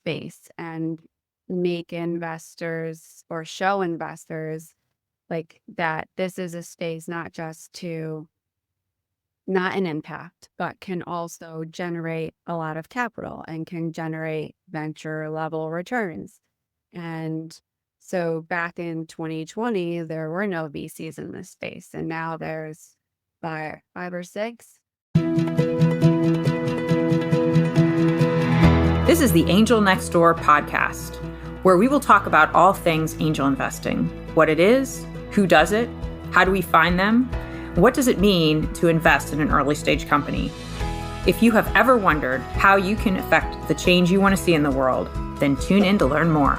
space and make investors or show investors like that this is a space not just to not an impact, but can also generate a lot of capital and can generate venture level returns. And so back in 2020, there were no VCs in this space, and now there's five or six. This is the Angel Next Door podcast, where we will talk about all things angel investing, what it is, who does it, how do we find them, what does it mean to invest in an early stage company. If you have ever wondered how you can affect the change you want to see in the world, then tune in to learn more.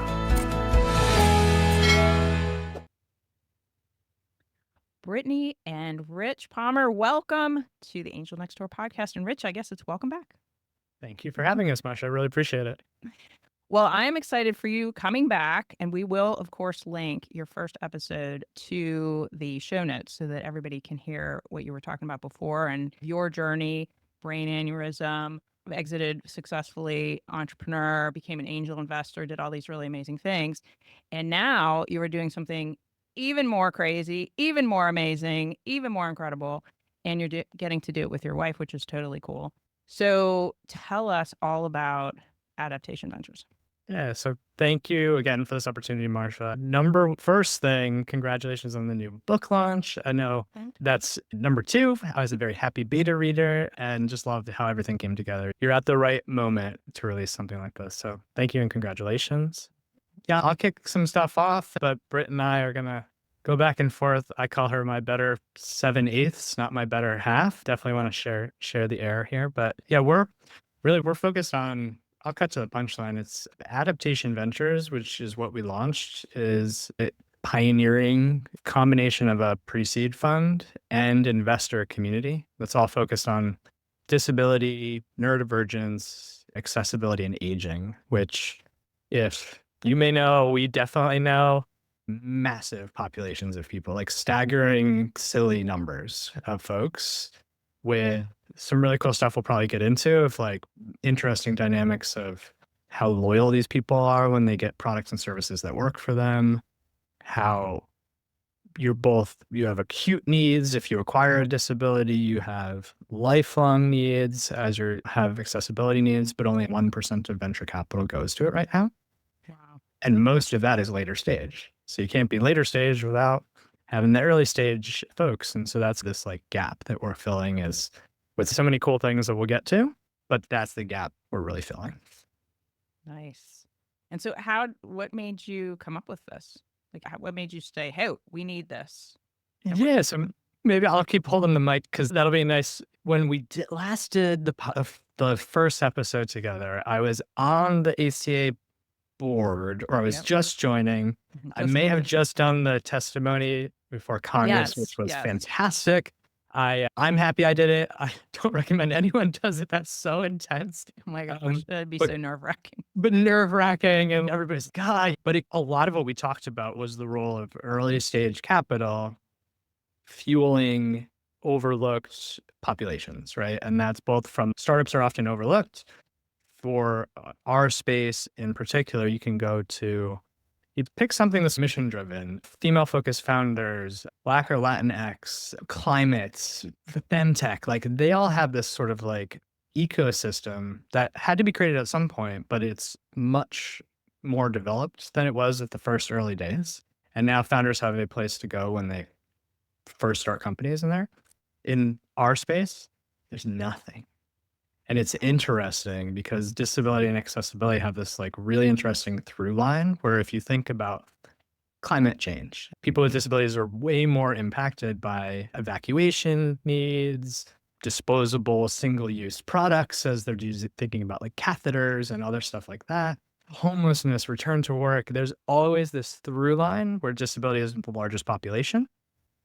Brittany and Rich Palmer, welcome to the Angel Next Door podcast. And Rich, I guess it's welcome back. Thank you for having us, Marcia. I really appreciate it. Well, I am excited for you coming back, and we will, of course, link your first episode to the show notes so that everybody can hear what you were talking about before and your journey, brain aneurysm, exited successfully, entrepreneur, became an angel investor, did all these really amazing things. And now you are doing something even more crazy, even more amazing, even more incredible, and you're getting to do it with your wife, which is totally cool. So tell us all about Adaptation Ventures. Yeah, so thank you again for this opportunity, Marcia. First thing, congratulations on the new book launch. I know that's number 2. I was a very happy beta reader and just loved how everything came together. You're at the right moment to release something like this. So thank you and congratulations. Yeah, I'll kick some stuff off, but Britt and I are going to go back and forth. I call her my better 7/8, not my better half. Definitely want to share the air here. But yeah, we're focused on, I'll cut to the punchline. It's Adaptation Ventures, which is what we launched, is a pioneering combination of a pre-seed fund and investor community that's all focused on disability, neurodivergence, accessibility, and aging, which, if you may know, we definitely know, massive populations of people, like staggering, silly numbers of folks with some really cool stuff we'll probably get into, of like interesting dynamics of how loyal these people are when they get products and services that work for them, how you have acute needs. If you acquire a disability, you have lifelong needs as you have accessibility needs, but only 1% of venture capital goes to it right now. Wow. And most of that is later stage. So you can't be later stage without having the early stage folks. And so that's this like gap that we're filling, is with so many cool things that we'll get to, but that's the gap we're really filling. Nice. And so what made you come up with this? Like, what made you say, hey, we need this? Yeah, so maybe I'll keep holding the mic because that'll be nice. When we did the first episode together, I was on the ACA board, or I was just joining. I may have just done the testimony before Congress, which was fantastic. I'm happy I did it. I don't recommend anyone does it. That's so intense. Oh my gosh, that'd be so nerve-wracking. But nerve-wracking, and everybody's, God. But a lot of what we talked about was the role of early stage capital fueling overlooked populations, right? And that's both from startups are often overlooked. For our space in particular, you pick something that's mission driven, female focused founders, Black or Latinx, climate, femtech, like they all have this sort of like ecosystem that had to be created at some point, but it's much more developed than it was at the first early days. And now founders have a place to go when they first start companies in there. In our space, there's nothing. And it's interesting because disability and accessibility have this like really interesting through line, where if you think about climate change, people with disabilities are way more impacted by evacuation needs, disposable single-use products as they're thinking about like catheters and other stuff like that. Homelessness, return to work. There's always this through line where disability is the largest population,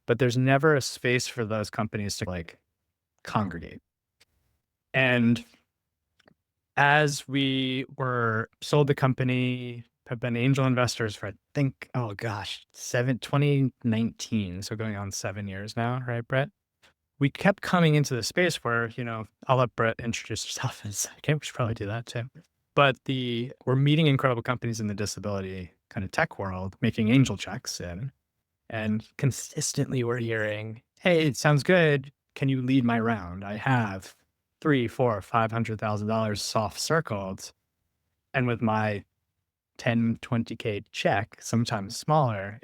but there's never a space for those companies to like congregate. And as we were sold the company, have been angel investors for, I think, 2019. So going on 7 years now, right, Brett? We kept coming into the space where, I'll let Brett introduce herself. We should probably do that too. But we're meeting incredible companies in the disability kind of tech world, making angel checks in, and consistently we're hearing, "Hey, it sounds good. Can you lead my round? I have 3, 4, $500,000 soft circled, and with my 10, 20K check, sometimes smaller,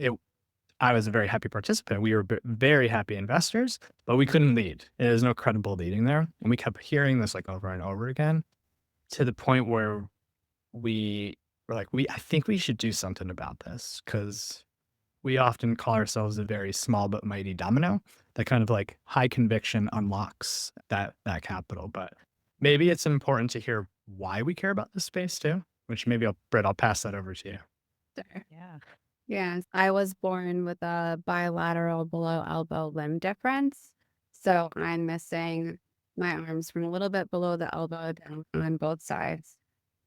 I was a very happy participant. We were very happy investors, but we couldn't lead. There's no credible leading there, and we kept hearing this like over and over again, to the point where we were like, I think we should do something about this, because we often call ourselves a very small but mighty domino that kind of like high conviction unlocks that capital. But maybe it's important to hear why we care about this space too, which maybe Britt, I'll pass that over to you. Sure. Yeah. Yes, I was born with a bilateral below elbow limb difference. So I'm missing my arms from a little bit below the elbow down on both sides.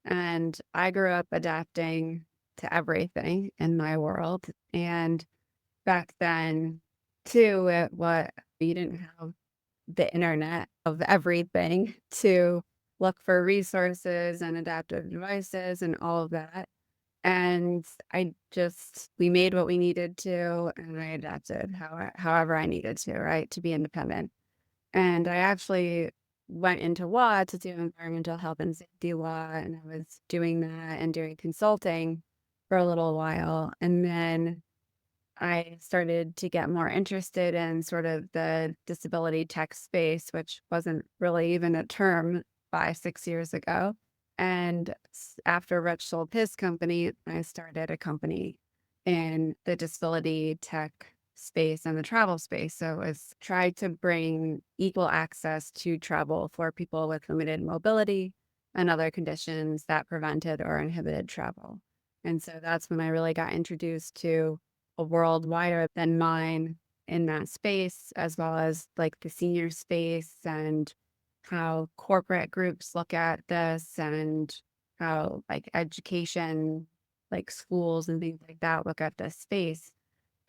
And I grew up adapting to everything in my world. And back then, too, you didn't have the internet of everything to look for resources and adaptive devices and all of that. And we made what we needed to, and I adapted however I needed to, right, to be independent. And I actually went into law to do environmental health and safety law, and I was doing that and doing consulting for a little while. And then I started to get more interested in sort of the disability tech space, which wasn't really even a term 5, 6 years ago. And after Rich sold his company, I started a company in the disability tech space and the travel space. So it was tried to bring equal access to travel for people with limited mobility and other conditions that prevented or inhibited travel. And so that's when I really got introduced to a world wider than mine in that space, as well as like the senior space and how corporate groups look at this and how like education, like schools and things like that look at this space.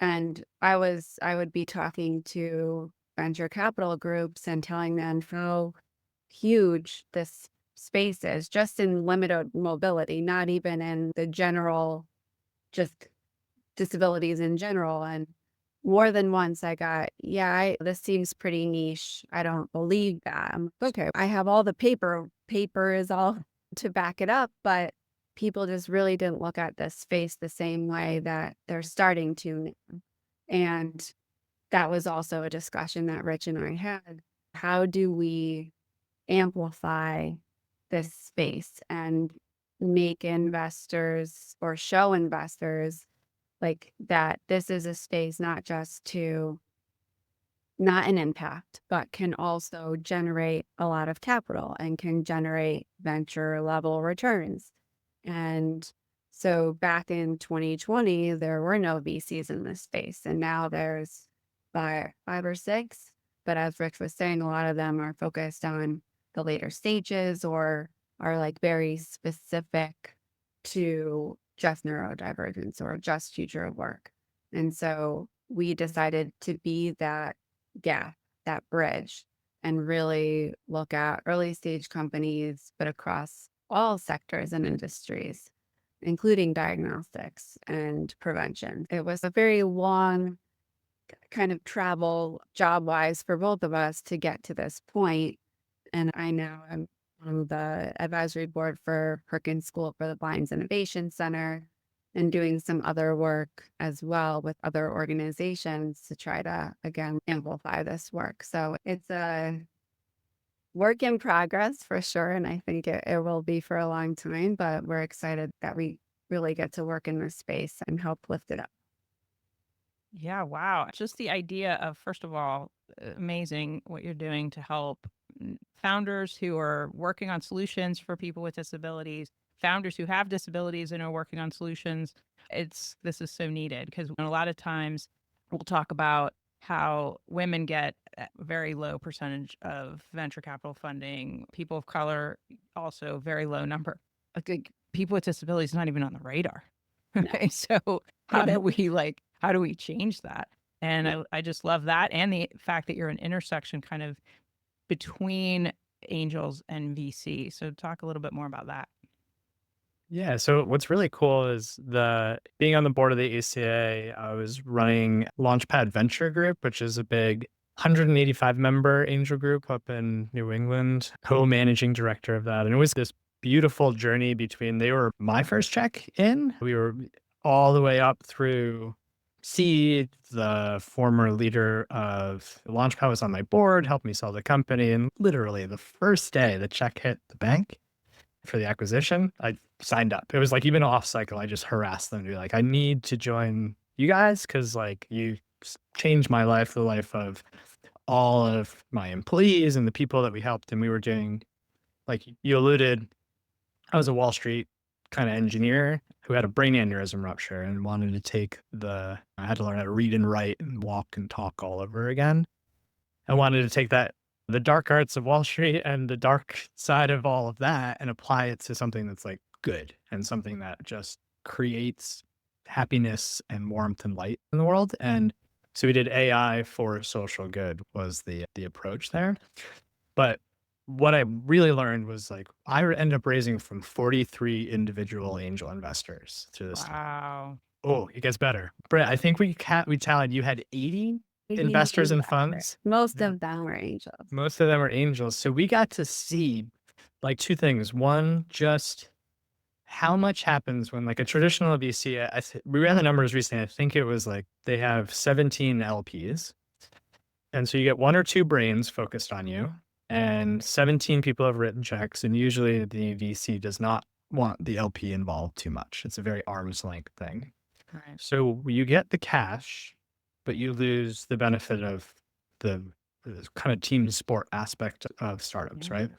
And I would be talking to venture capital groups and telling them how huge this space is just in limited mobility, not even in the general, just disabilities in general. And more than once I got, this seems pretty niche. I don't believe that. I'm like, okay, I have all the paper. Paper is all to back it up, but people just really didn't look at this space the same way that they're starting to now. And that was also a discussion that Rich and I had. How do we amplify this space and make investors or show investors like that this is a space not just to not an impact, but can also generate a lot of capital and can generate venture level returns. And so back in 2020, there were no VCs in this space. And now there's five or six. But as Rich was saying, a lot of them are focused on the later stages or are like very specific to just neurodivergence or just future of work. And so we decided to be that gap, that bridge, and really look at early stage companies, but across all sectors and industries, including diagnostics and prevention. It was a very long kind of travel job wise for both of us to get to this point. And I now am on the advisory board for Perkins School for the Blind's Innovation Center and doing some other work as well with other organizations to try to, again, amplify this work. So it's a work in progress for sure. And I think it will be for a long time, but we're excited that we really get to work in this space and help lift it up. Yeah, wow. Just the idea of, first of all, amazing what you're doing to help founders who are working on solutions for people with disabilities, founders who have disabilities and are working on solutions. This is so needed because a lot of times we'll talk about how women get a very low percentage of venture capital funding, people of color also very low number. People with disabilities not even on the radar. Okay, so how do we change that? And I just love that. And the fact that you're an intersection kind of between angels and VC. So talk a little bit more about that. Yeah. So what's really cool is the being on the board of the ACA, I was running Launchpad Venture Group, which is a big 185 member angel group up in New England, co-managing director of that. And it was this beautiful journey between they were my first check in. We were all the way up through seed. The former leader of Launchpad was on my board, helped me sell the company. And literally the first day the check hit the bank for the acquisition, I signed up. It was like even off cycle, I just harassed them to be like, I need to join you guys because like you changed my life, the life of all of my employees and the people that we helped. And we were doing, like you alluded, I was a Wall Street kind of engineer who had a brain aneurysm rupture and wanted to I had to learn how to read and write and walk and talk all over again. I wanted to take the dark arts of Wall Street and the dark side of all of that and apply it to something that's like good and something that just creates happiness and warmth and light in the world. And so we did AI for social good was the approach there. But what I really learned was like I ended up raising from 43 individual angel investors through this. Wow. Oh, it gets better. Brett, I think we tallied you had 80 investors and funds. Most of them were angels. Most of them are angels. So we got to see like two things. One, just how much happens when like a traditional VC, we ran the numbers recently. I think it was like they have 17 LPs. And so you get one or two brains focused on you and 17 people have written checks. And usually the VC does not want the LP involved too much. It's a very arm's length thing. Right. So you get the cash, but you lose the benefit of the kind of team sport aspect of startups, right?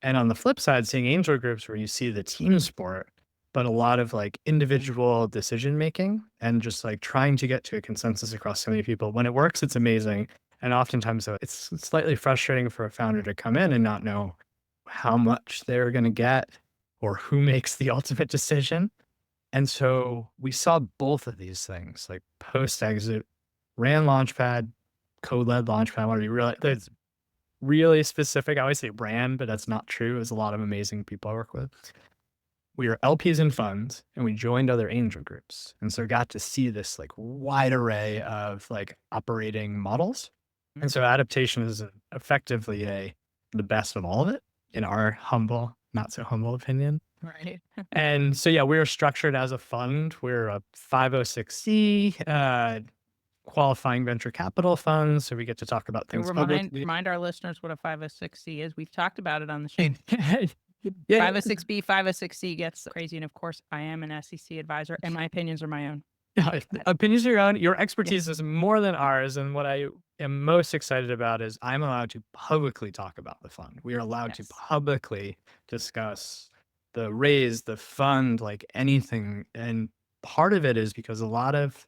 And on the flip side, seeing angel groups where you see the team sport, but a lot of like individual decision making and just like trying to get to a consensus across so many people. When it works, it's amazing. And oftentimes it's slightly frustrating for a founder to come in and not know how much they're going to get or who makes the ultimate decision. And so we saw both of these things, like post-exit, ran Launchpad, co-led Launchpad. I want to be really, it's really specific. I always say brand, but that's not true. There's a lot of amazing people I work with. We were LPs and funds, and we joined other angel groups. And so got to see this like wide array of like operating models. And so adaptation is effectively the best of all of it in our humble, not so humble opinion. Right. And so, yeah, we're structured as a fund. We're a 506c qualifying venture capital fund. So we get to talk about things publicly. Remind our listeners what a 506c is. We've talked about it on the show. Yeah. 506b, 506c gets crazy. And of course, I am an SEC advisor and my opinions are my own. Opinions are your own. Your expertise is more than ours. And what I am most excited about is I'm allowed to publicly talk about the fund. We are allowed to publicly discuss the raise, the fund, like anything. And part of it is because a lot of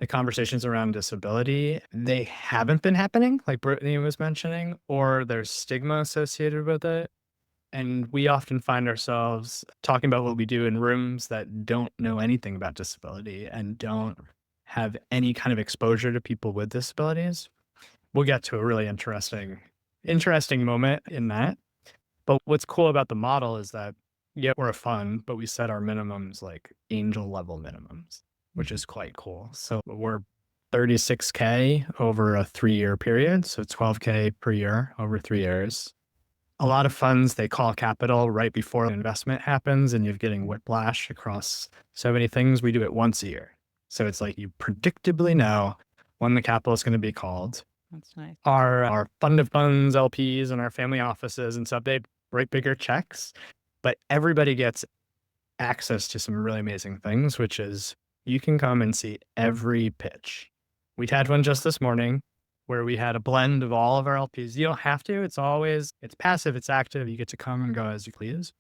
the conversations around disability, they haven't been happening, like Brittany was mentioning, or there's stigma associated with it. And we often find ourselves talking about what we do in rooms that don't know anything about disability and don't have any kind of exposure to people with disabilities. We'll get to a really interesting moment in that. But what's cool about the model is that, yeah, we're a fund, but we set our minimums like angel level minimums, which is quite cool. So we're 36K over a 3-year period. So 12K per year over 3 years. A lot of funds, they call capital right before the investment happens and you're getting whiplash across so many things. We do it once a year. So it's like you predictably know when the capital is going to be called. That's nice. Our fund of funds, LPs, and our family offices and stuff, they write bigger checks, but everybody gets access to some really amazing things, which is you can come and see every pitch. We had one just this morning where we had a blend of all of our LPs. You don't have to. It's passive, it's active. You get to come and go as you please,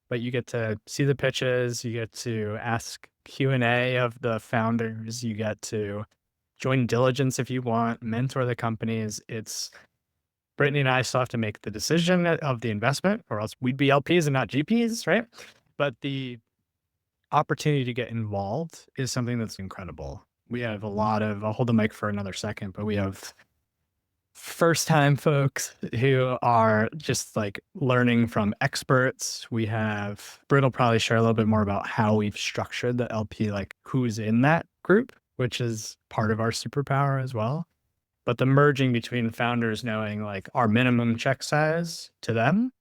but you get to see the pitches. You get to ask Q&A of the founders. You get to join diligence if you want, mentor the companies. Brittany and I still have to make the decision of the investment or else we'd be LPs and not GPs, right? But the opportunity to get involved is something that's incredible. We have I'll hold the mic for another second, but we have first time folks who are just like learning from experts. We have Britt will probably share a little bit more about how we've structured the LP, like who's in that group, which is part of our superpower as well. But the merging between founders knowing like our minimum check size to them,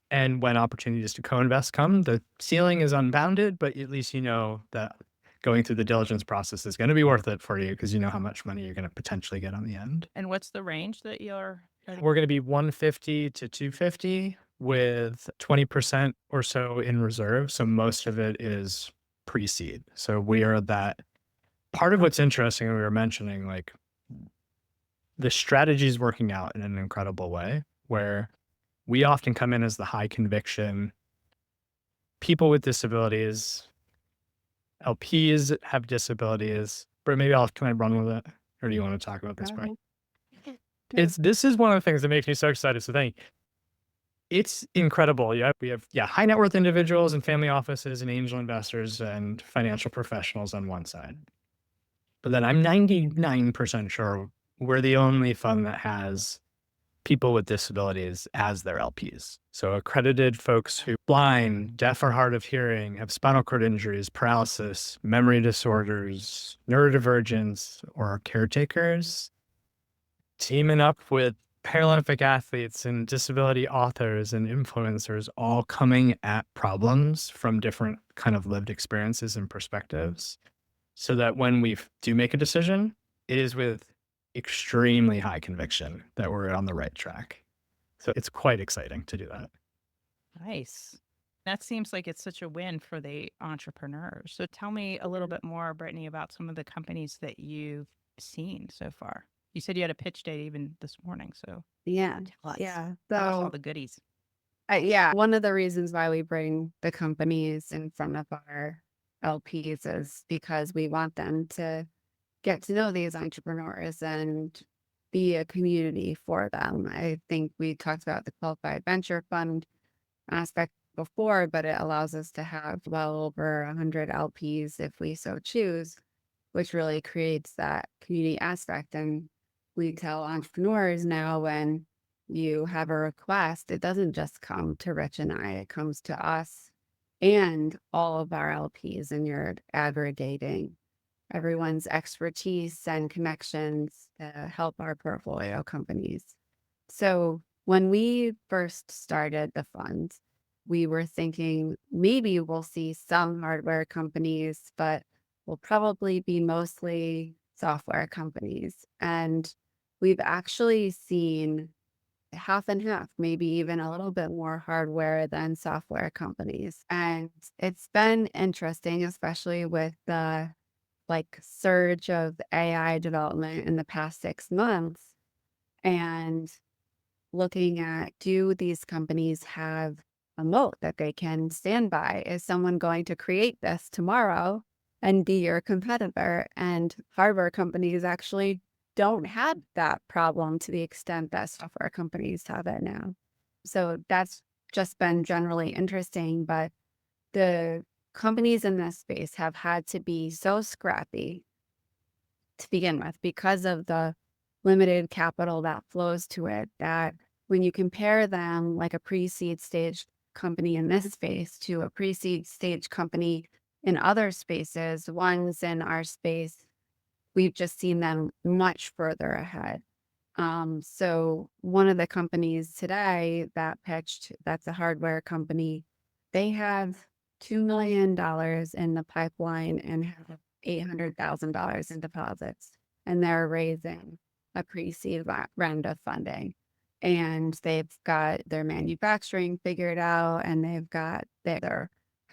and when opportunities to co-invest come, the ceiling is unbounded, but at least you know that going through the diligence process is going to be worth it for you because you know how much money you're going to potentially get on the end. And what's the range that you're? We're going to be 150 to 250 with 20% or so in reserve. So most of it is pre-seed. So we are that part of what's interesting, we were mentioning, like the strategy is working out in an incredible way where we often come in as the high conviction people with disabilities, LPs have disabilities, but maybe can I run with it? Or do you want to talk about this part? This is one of the things that makes me so excited. So thank you. It's incredible. Yeah, we have high net worth individuals and family offices and angel investors and financial professionals on one side. But then I'm 99% sure we're the only fund that has people with disabilities as their LPs. So accredited folks who blind, deaf or hard of hearing, have spinal cord injuries, paralysis, memory disorders, neurodivergence, or are caretakers, teaming up with Paralympic athletes and disability authors and influencers, all coming at problems from different kind of lived experiences and perspectives, so that when we do make a decision, it is with extremely high conviction that we're on the right track. So it's quite exciting to do that. Nice. That seems like it's such a win for the entrepreneurs. So tell me a little bit more, Brittany, about some of the companies that you've seen so far. You said you had a pitch date even this morning. So Yeah. tell us. Yeah. Tell us all So, the goodies. one of the reasons why we bring the companies in front of our LPs is because we want them to get to know these entrepreneurs and be a community for them. I think we talked about the qualified venture fund aspect before, but it allows us to have well over 100 LPs if we so choose, which really creates that community aspect. And we tell entrepreneurs now, when you have a request, it doesn't just come to Rich and I, it comes to us and all of our LPs, and you're aggregating everyone's expertise and connections to help our portfolio companies. So when we first started the fund, we were thinking maybe we'll see some hardware companies, but will probably be mostly software companies. And we've actually seen half and half, maybe even a little bit more hardware than software companies. And it's been interesting, especially with the surge of AI development in the past 6 months, and looking at, do these companies have a moat that they can stand by? Is someone going to create this tomorrow and be your competitor? And hardware companies actually don't have that problem to the extent that software companies have it now. So that's just been generally interesting. But the companies in this space have had to be so scrappy to begin with because of the limited capital that flows to it, that when you compare them, like a pre-seed stage company in this space to a pre-seed stage company in other spaces, ones in our space, we've just seen them much further ahead. So one of the companies today that pitched, that's a hardware company, they have $2 million in the pipeline and have $800,000 in deposits, and they're raising a pre-seed round of funding. And they've got their manufacturing figured out, and they're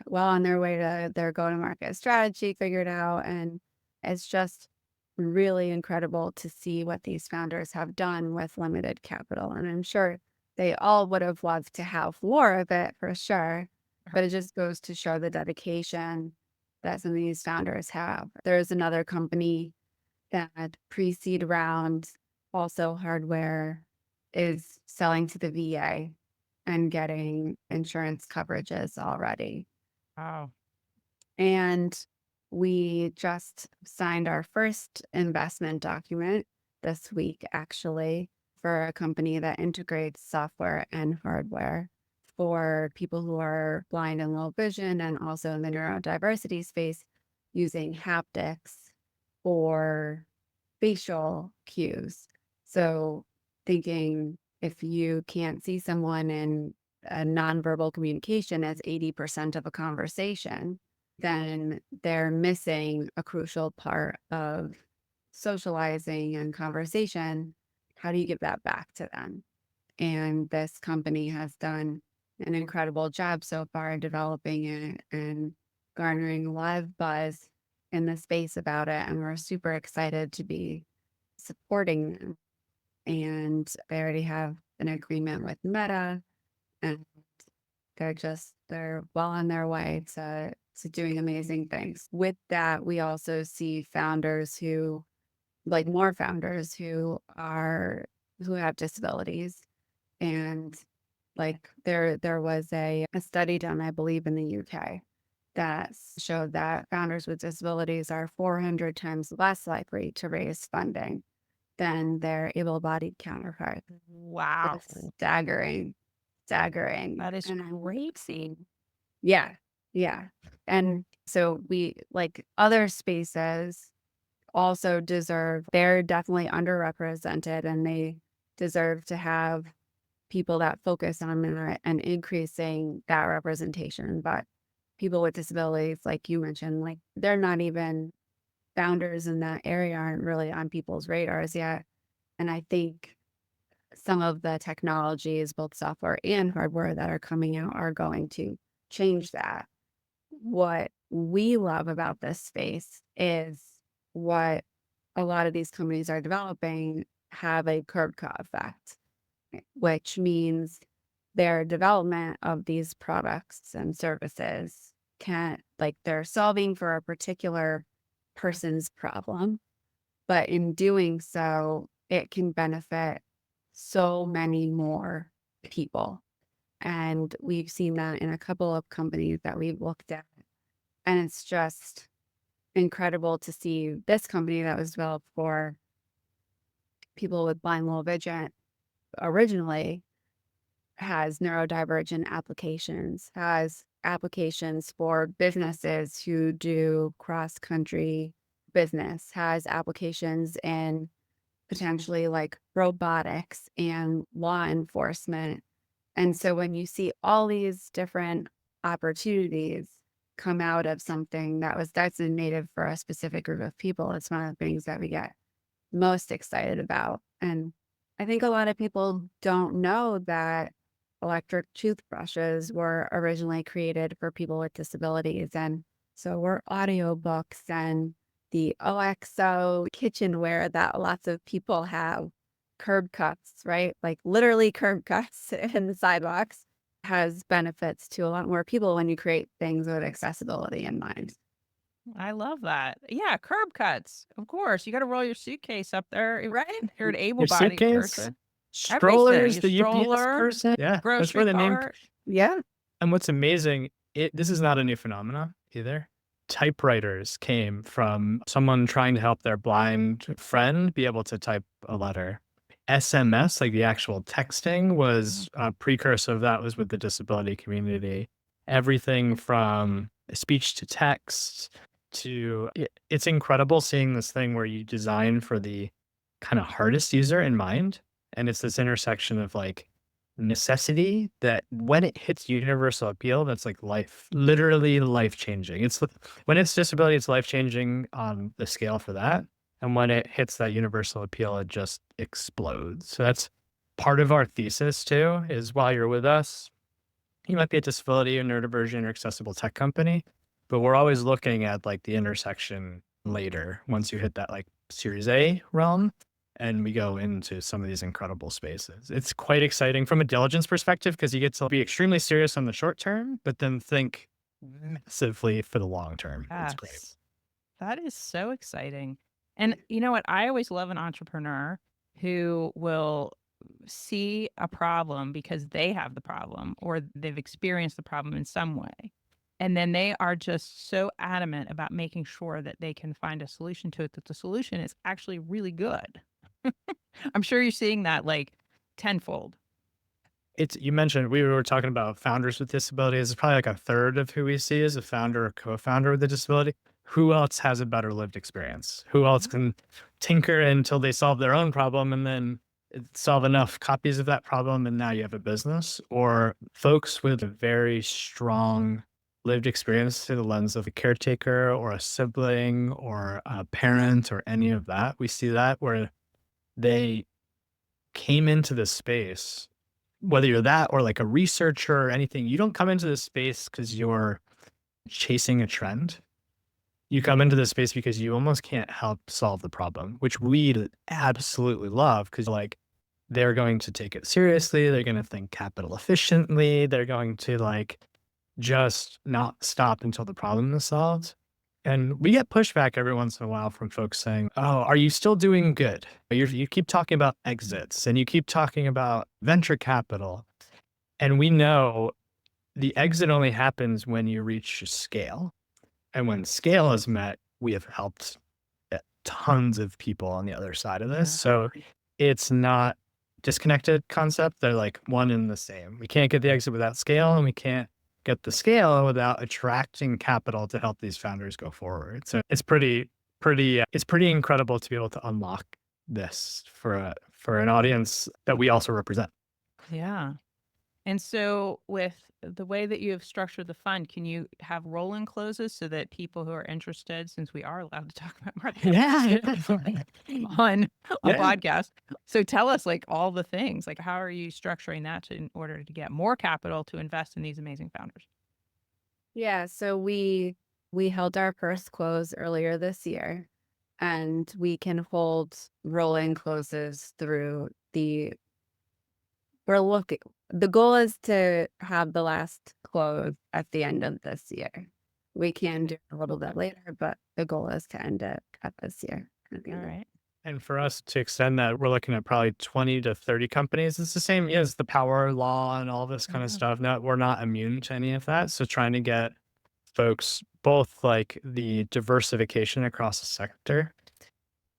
well on their way to their go-to-market strategy figured out. And it's just really incredible to see what these founders have done with limited capital. And I'm sure they all would have loved to have more of it for sure, but it just goes to show the dedication that some of these founders have. There's another company that pre-seed round, also hardware, is selling to the VA and getting insurance coverages already. Wow. And we just signed our first investment document this week, actually. for a company that integrates software and hardware for people who are blind and low vision, and also in the neurodiversity space, using haptics or facial cues. So thinking if you can't see someone in a nonverbal communication as 80% of a conversation, then they're missing a crucial part of socializing and conversation. How do you give that back to them? And this company has done an incredible job so far in developing it and garnering a lot of buzz in the space about it. And we're super excited to be supporting them. And they already have an agreement with Meta, and they're well on their way to doing amazing things. With that, we also see founders who, like more founders who have disabilities. And like there was a study done, I believe, in the UK that showed that founders with disabilities are 400 times less likely to raise funding than their able-bodied counterparts. Wow. That's staggering. That is And crazy. yeah, yeah. And so we, like, other spaces also they're definitely underrepresented, and they deserve to have people that focus on it and increasing that representation. But people with disabilities, like you mentioned, like they're not even founders in that area, aren't really on people's radars yet. And I think some of the technologies, both software and hardware, that are coming out are going to change that. What we love about this space is what a lot of these companies are developing have a curb cut effect, which means their development of these products and services they're solving for a particular person's problem, but in doing so, it can benefit so many more people. And we've seen that in a couple of companies that we've looked at. And it's just incredible to see this company that was developed for people with blind low vision originally has neurodivergent applications, has applications for businesses who do cross-country business, has applications in potentially like robotics and law enforcement. And so when you see all these different opportunities come out of something that was designated for a specific group of people, it's one of the things that we get most excited about. And I think a lot of people don't know that electric toothbrushes were originally created for people with disabilities. And so were audiobooks and the OXO kitchenware that lots of people have, curb cuts, right? Like literally curb cuts in the sidewalks, has benefits to a lot more people when you create things with accessibility in mind. I love that. Yeah, curb cuts. Of course, you got to roll your suitcase up there, Right? You're an Your able-bodied suitcase, person. strollers, Everything. the Your UPS stroller, person. Yeah, that's grocery where the name. cart. Yeah. And what's amazing, this is not a new phenomenon either. Typewriters came from someone trying to help their blind friend be able to type a letter. SMS, like the actual texting, was a precursor of that, was with the disability community. Everything from speech to text to it's incredible seeing this thing where you design for the kind of hardest user in mind. And it's this intersection of like necessity that when it hits universal appeal, that's like literally life changing. When it's disability, it's life changing on the scale for that. And when it hits that universal appeal, it just explodes. So that's part of our thesis too, is while you're with us, you might be a disability or neurodivergent or accessible tech company, but we're always looking at like the intersection later once you hit that like Series A realm. And we go into some of these incredible spaces. It's quite exciting from a diligence perspective because you get to be extremely serious on the short term, but then think massively for the long term. It's great. Yes. That is so exciting. And you know what? I always love an entrepreneur who will see a problem because they have the problem or they've experienced the problem in some way. And then they are just so adamant about making sure that they can find a solution to it, that the solution is actually really good. I'm sure you're seeing that, like tenfold. You mentioned, we were talking about founders with disabilities. It's probably like a third of who we see is a founder or co-founder with a disability. Who else has a better lived experience? Who else can tinker until they solve their own problem and then solve enough copies of that problem and now you have a business? Or folks with a very strong lived experience through the lens of a caretaker or a sibling or a parent or any of that. We see that where they came into this space, whether you're that or like a researcher or anything, you don't come into this space because you're chasing a trend. You come into this space because you almost can't help solve the problem, which we absolutely love because like they're going to take it seriously. They're going to think capital efficiently. They're going to like just not stop until the problem is solved. And we get pushback every once in a while from folks saying, oh, are you still doing good? You keep talking about exits and you keep talking about venture capital. And we know the exit only happens when you reach scale. And when scale is met, we have helped tons of people on the other side of this. So it's not disconnected concept. They're like one and the same. We can't get the exit without scale, and we can't get the scale without attracting capital to help these founders go forward. So it's pretty incredible to be able to unlock this for an audience that we also represent. Yeah. And so with the way that you have structured the fund, can you have roll-in closes so that people who are interested, since we are allowed to talk about marketing on a podcast. So tell us like all the things, like how are you structuring that in order to get more capital to invest in these amazing founders? Yeah, so we held our first close earlier this year, and we can hold roll-in closes through the goal is to have the last close at the end of this year. We can do a little bit later, but the goal is to end it at this year. All right. And for us to extend that, we're looking at probably 20 to 30 companies. It's the same as the power law and all this kind of stuff. No, we're not immune to any of that. So trying to get folks both like the diversification across the sector.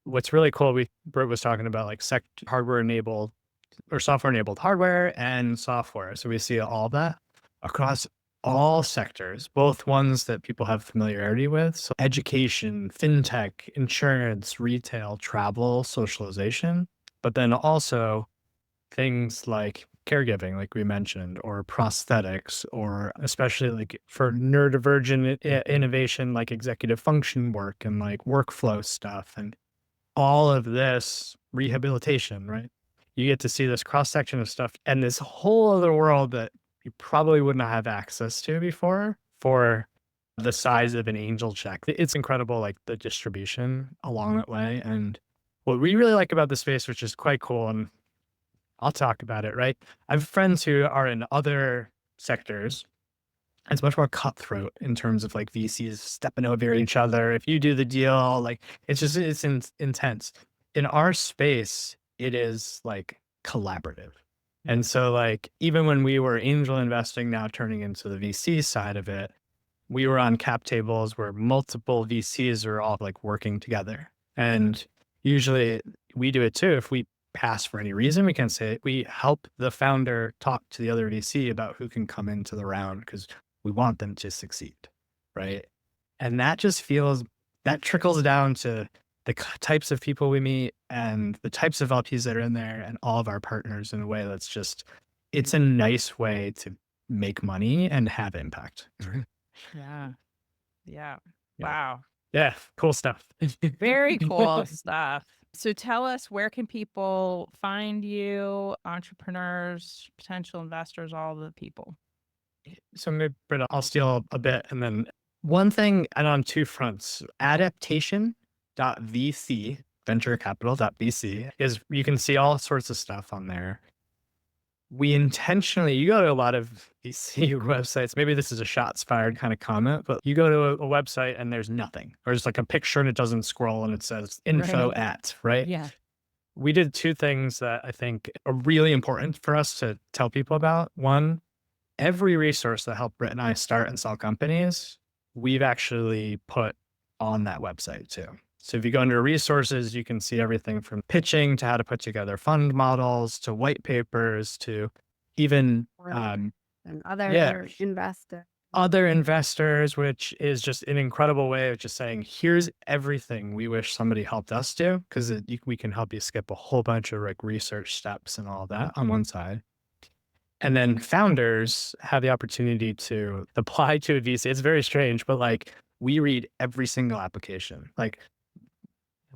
What's really cool, Britt was talking about like hardware enabled or software enabled hardware and software. So we see all that across all sectors, both ones that people have familiarity with. So education, fintech, insurance, retail, travel, socialization, but then also things like caregiving, like we mentioned, or prosthetics, or especially like for neurodivergent innovation, like executive function work and like workflow stuff and all of this rehabilitation, right? You get to see this cross section of stuff and this whole other world that you probably wouldn't have access to before for the size of an angel check. It's incredible, like the distribution along that way. And what we really like about the space, which is quite cool, and I'll talk about it, right? I have friends who are in other sectors. It's much more cutthroat in terms of like VCs stepping over each other. If you do the deal, like it's intense. In our space, it is like collaborative. And so like, even when we were angel investing, now turning into the VC side of it, we were on cap tables where multiple VCs are all like working together. And usually we do it too. If we pass for any reason, we can say we help the founder talk to the other VC about who can come into the round because we want them to succeed, right? And that just that trickles down to the types of people we meet and the types of LPs that are in there and all of our partners in a way that's just, it's a nice way to make money and have impact. Yeah. Yeah. Wow. Yeah. Cool stuff. Very cool stuff. So tell us, where can people find you, entrepreneurs, potential investors, all the people? So maybe, Britta, I'll steal a bit. And then one thing, and on two fronts, adaptation.vc, venturecapital.vc, is you can see all sorts of stuff on there. We intentionally, you go to a lot of VC websites, maybe this is a shots fired kind of comment, but you go to a website and there's nothing, or it's like a picture and it doesn't scroll and it says info at, right? Yeah. We did two things that I think are really important for us to tell people about. One, every resource that helped Britt and I start and sell companies, we've actually put on that website too. So if you go under resources, you can see everything from pitching to how to put together fund models to white papers to even And other yeah. investors. other investors, which is just an incredible way of just saying, here's everything we wish somebody helped us do, because we can help you skip a whole bunch of like research steps and all that on one side. And then founders have the opportunity to apply to a VC. It's very strange, but like we read every single application. Like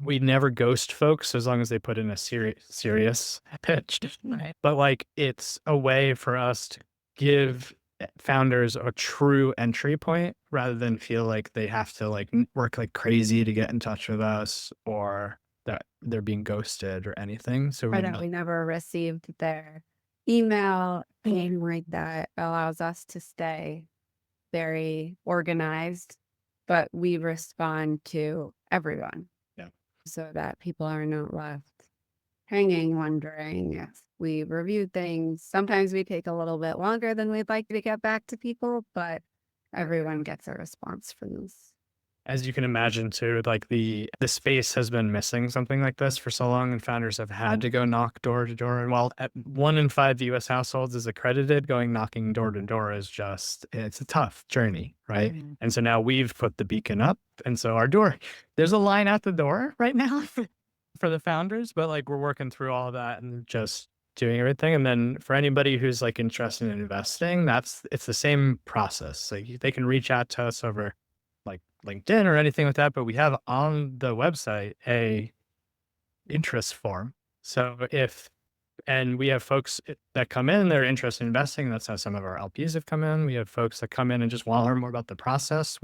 we never ghost folks as long as they put in a serious pitch. Right. But like it's a way for us to give founders a true entry point rather than feel like they have to like work like crazy to get in touch with us or that they're being ghosted or anything. So Or that we never received their email, and like that allows us to stay very organized, but we respond to everyone. Yeah. So that people are not left hanging, wondering if we reviewed things. Sometimes we take a little bit longer than we'd like to get back to people, but everyone gets a response from this. As you can imagine too, like the space has been missing something like this for so long, and founders have had to go knock door to door. And while 1 in 5 US households is accredited, going knocking door to door is just, it's a tough journey, right? Mhm. And so now we've put the beacon up. And so our door, there's a line out the door right now for the founders, but like we're working through all of that and just doing everything. And then for anybody who's like interested in investing, it's the same process. Like they can reach out to us over like LinkedIn or anything like that, but we have on the website a interest form. So and we have folks that come in, they're interested in investing. That's how some of our LPs have come in. We have folks that come in and just want to learn more about the process.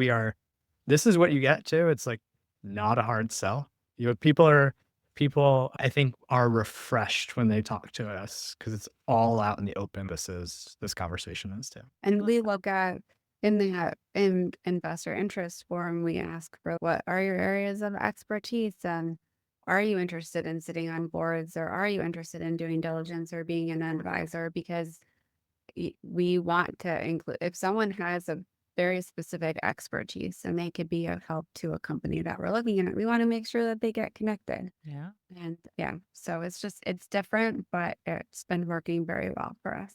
This is what you get to. It's like not a hard sell. People I think are refreshed when they talk to us because it's all out in the open. This conversation is too. And we look at in the investor interest form, we ask for what are your areas of expertise, and are you interested in sitting on boards, or are you interested in doing diligence or being an advisor? Because we want to include, if someone has a very specific expertise and they could be of help to a company that we're looking at, we want to make sure that they get connected. Yeah. And yeah, so it's different, but it's been working very well for us.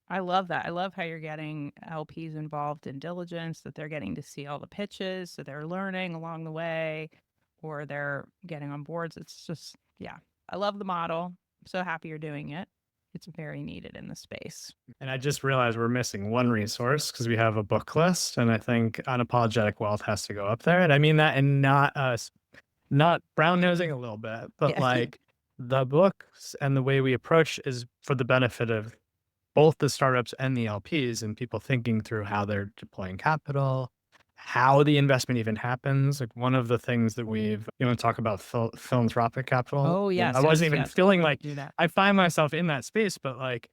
I love that. I love how you're getting LPs involved in diligence, that they're getting to see all the pitches, so they're learning along the way, or they're getting on boards. It's just, yeah, I love the model. I'm so happy you're doing it. It's very needed in the space. And I just realized we're missing one resource because we have a book list, and I think Unapologetic Wealth has to go up there. And I mean that, and not brown nosing a little bit, but Yeah. like the books and the way we approach is for the benefit of both the startups and the LPs and people thinking through how they're deploying capital, how the investment even happens. Like one of the things that you want to talk about philanthropic capital. Oh, yes. I wasn't even feeling like do that. I find myself in that space, but like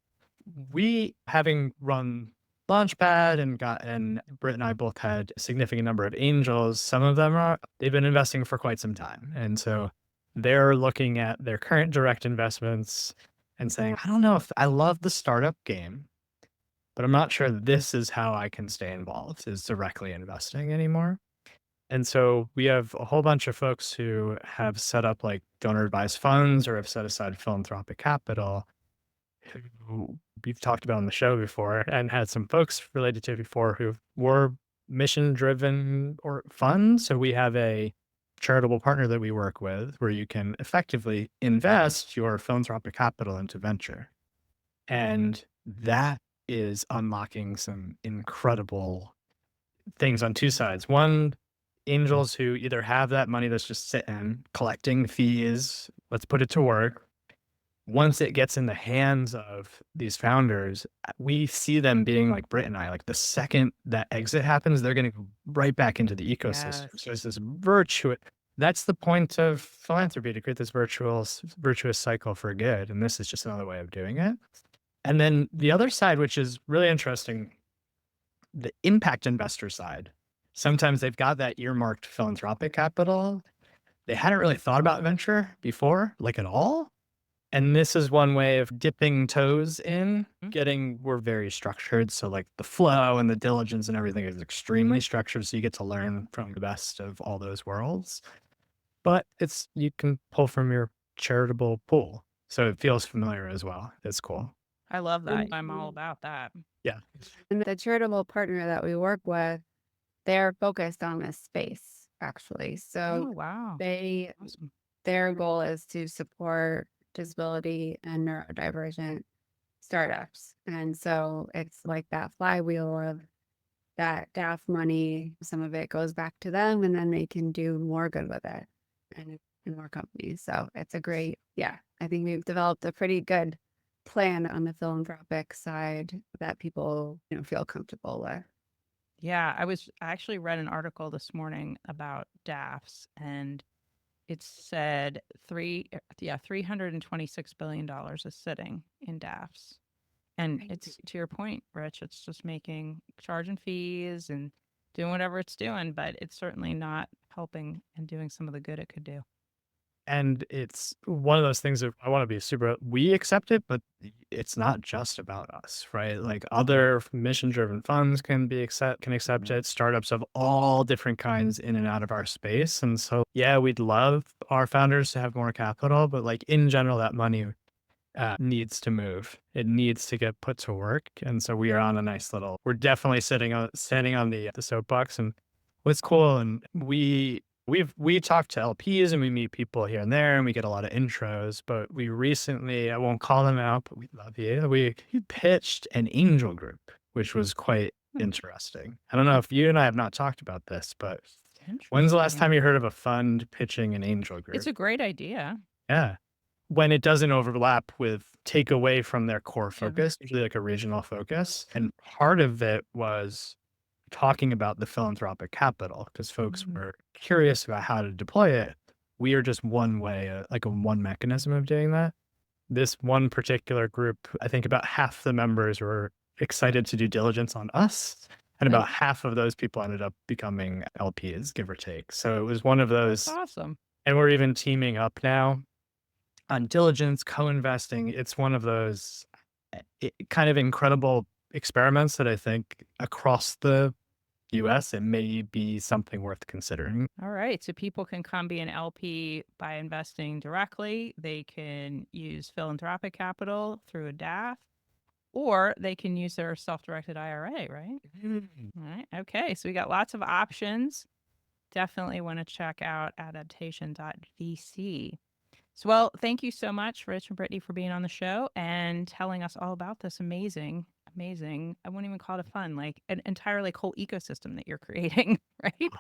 we having run Launchpad and Britt and I both had a significant number of angels. Some of them they've been investing for quite some time. And so they're looking at their current direct investments and saying, I don't know if I love the startup game, but I'm not sure this is how I can stay involved, is directly investing anymore. And so we have a whole bunch of folks who have set up like donor advised funds or have set aside philanthropic capital, who we've talked about on the show before and had some folks related to it before who were mission driven or funds. So we have a charitable partner that we work with where you can effectively invest your philanthropic capital into venture. And that is unlocking some incredible things on two sides. One, angels who either have that money that's just sitting, collecting fees, let's put it to work. Once it gets in the hands of these founders, we see them being like Britt and I, like the second that exit happens, they're going to go right back into the ecosystem. Yes. So it's this virtuous, that's the point of philanthropy, to create this virtuous cycle for good. And this is just another way of doing it. And then the other side, which is really interesting, the impact investor side. Sometimes they've got that earmarked philanthropic capital. They hadn't really thought about venture before, like at all. And this is one way of dipping toes in, we're very structured. So like the flow and the diligence and everything is extremely structured. So you get to learn from the best of all those worlds. but you can pull from your charitable pool. So it feels familiar as well. It's cool. I love that. And- I'm all about that. Yeah. And the charitable partner that we work with, they're focused on this space, actually. So Oh, wow. they Awesome. their goal is to support disability and neurodivergent startups. And so it's like that flywheel of that DAF money, some of it goes back to them and then they can do more good with it and in more companies. So it's a great, I think we've developed a pretty good plan on the philanthropic side that people, feel comfortable with. Yeah, I actually read an article this morning about DAFs, and it said $326 billion is sitting in DAFs. And Right. it's, to your point, Rich, it's just charging fees and doing whatever it's doing, but it's certainly not helping and doing some of the good it could do. And it's one of those things that I want to be we accept it, but it's not just about us, right? Like other mission-driven funds can accept it, startups of all different kinds in and out of our space. And so, yeah, we'd love our founders to have more capital, but like in general, that money needs to move. It needs to get put to work. And so we are on we're definitely standing on the soapbox. And what's cool, and we talk to LPs and we meet people here and there and we get a lot of intros, but we recently, I won't call them out, but we love you. We pitched an angel group, which was quite interesting. I don't know if you and I have not talked about this, but when's the last time you heard of a fund pitching an angel group? It's a great idea. Yeah. When it doesn't overlap with take away from their core focus, usually like a regional focus. And part of it was talking about the philanthropic capital because folks were curious about how to deploy it. We are just one way, like one mechanism of doing that. This one particular group, I think about half the members were excited to do diligence on us. And about half of those people ended up becoming LPs, give or take. So it was one of those. That's awesome. And we're even teaming up now on diligence, co-investing. It's one of those kind of incredible experiments that I think across the US, it may be something worth considering. All right. So people can come be an LP by investing directly. They can use philanthropic capital through a DAF, or they can use their self-directed IRA, right? All right. Okay. So we got lots of options. Definitely want to check out adaptation.vc. So, well, thank you so much, Rich and Brittany, for being on the show and telling us all about this amazing, I wouldn't even call it a fun, like an entire whole ecosystem that you're creating, right?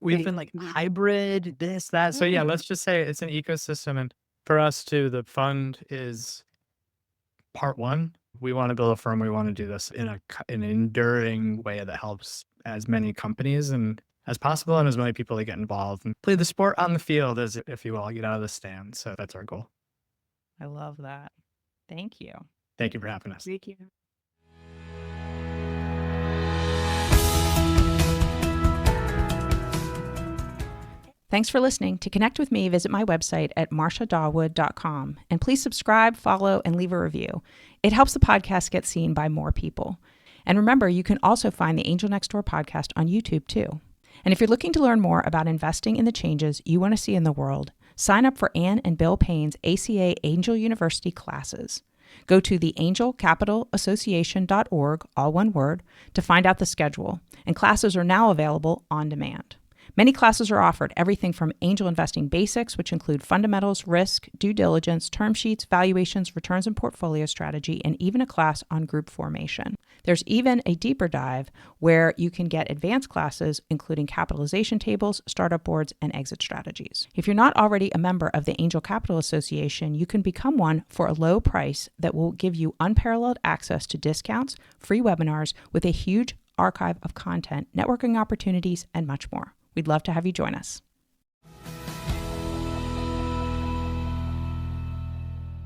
We've been like hybrid, this, that. So yeah, let's just say it's an ecosystem. And for us too, the fund is part one. We want to build a firm. We want to do this in an enduring way that helps as many companies and as possible and as many people to get involved and play the sport on the field, as if you will, get out of the stand. So that's our goal. I love that. Thank you. Thank you for having us. Thank you. Thanks for listening. To connect with me, visit my website at marciadawood.com. And please subscribe, follow, and leave a review. It helps the podcast get seen by more people. And remember, you can also find the Angel Next Door podcast on YouTube too. And if you're looking to learn more about investing in the changes you want to see in the world, sign up for Ann and Bill Payne's ACA Angel University classes. Go to the angelcapitalassociation.org, all one word, to find out the schedule. And classes are now available on demand. Many classes are offered, everything from angel investing basics, which include fundamentals, risk, due diligence, term sheets, valuations, returns and portfolio strategy, and even a class on group formation. There's even a deeper dive where you can get advanced classes, including capitalization tables, startup boards, and exit strategies. If you're not already a member of the Angel Capital Association, you can become one for a low price that will give you unparalleled access to discounts, free webinars with a huge archive of content, networking opportunities, and much more. We'd love to have you join us.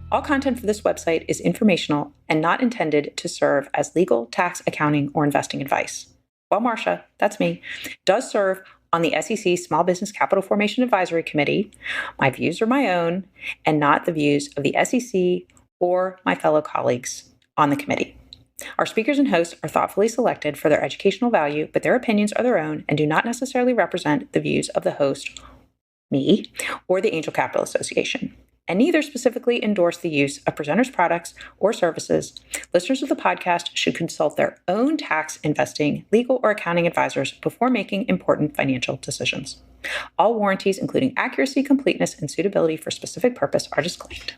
All content for this website is informational and not intended to serve as legal, tax, accounting, or investing advice. While Marcia, that's me, does serve on the SEC Small Business Capital Formation Advisory Committee, my views are my own and not the views of the SEC or my fellow colleagues on the committee. Our speakers and hosts are thoughtfully selected for their educational value, but their opinions are their own and do not necessarily represent the views of the host me, or the Angel Capital Association, and neither specifically endorse the use of presenters' products or services. Listeners of the podcast should consult their own tax, investing, legal, or accounting advisors before making important financial decisions. All warranties, including accuracy, completeness, and suitability for specific purpose, are disclaimed.